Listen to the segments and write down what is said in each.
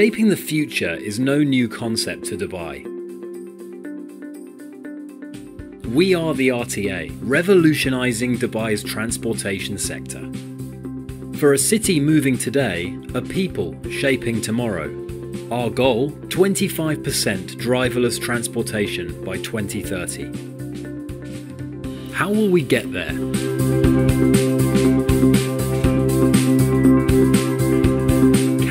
Shaping the future is no new concept to Dubai. We are the RTA, revolutionising Dubai's transportation sector. For a city moving today, a people shaping tomorrow. Our goal, 25% driverless transportation by 2030. How will we get there?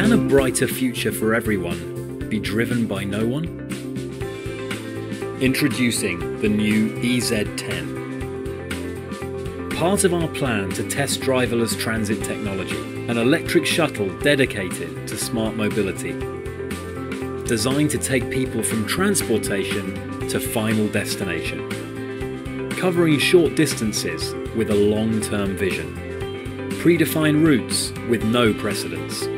Can a brighter future for everyone be driven by no one? Introducing the new EZ10. Part of our plan to test driverless transit technology, an electric shuttle dedicated to smart mobility. Designed to take people from transportation to final destination. Covering short distances with a long-term vision. Predefined routes with no precedence.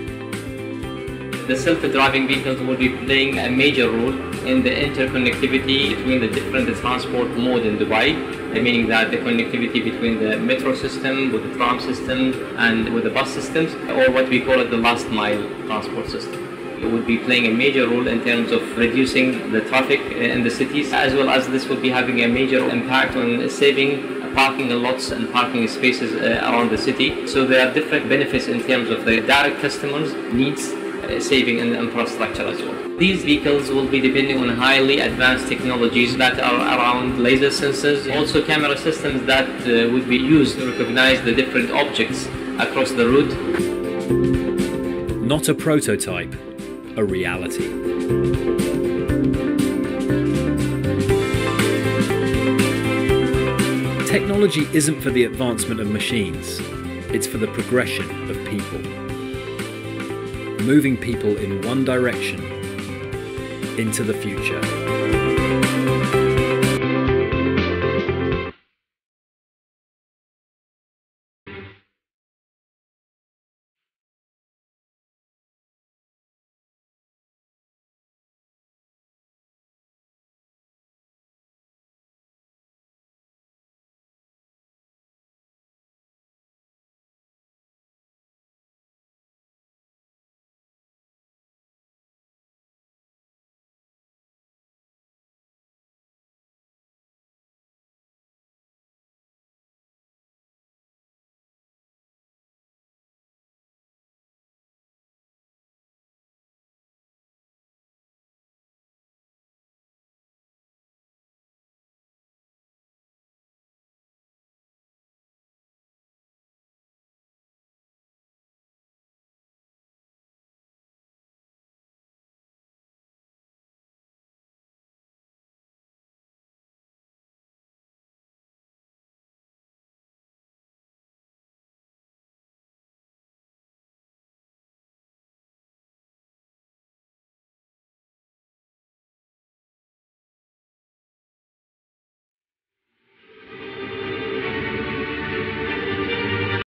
The self-driving vehicles will be playing a major role in the interconnectivity between the different transport modes in Dubai, meaning that the connectivity between the metro system, with the tram system, and with the bus systems, or what we call it the last mile transport system. It will be playing a major role in terms of reducing the traffic in the cities, as well as this will be having a major impact on saving parking lots and parking spaces around the city. So there are different benefits in terms of the direct customers' needs, saving in the infrastructure as well. These vehicles will be depending on highly advanced technologies that are around laser sensors, also camera systems that would be used to recognize the different objects across the road. Not a prototype, a reality. Technology isn't for the advancement of machines, it's for the progression of people. Moving people in one direction into the future.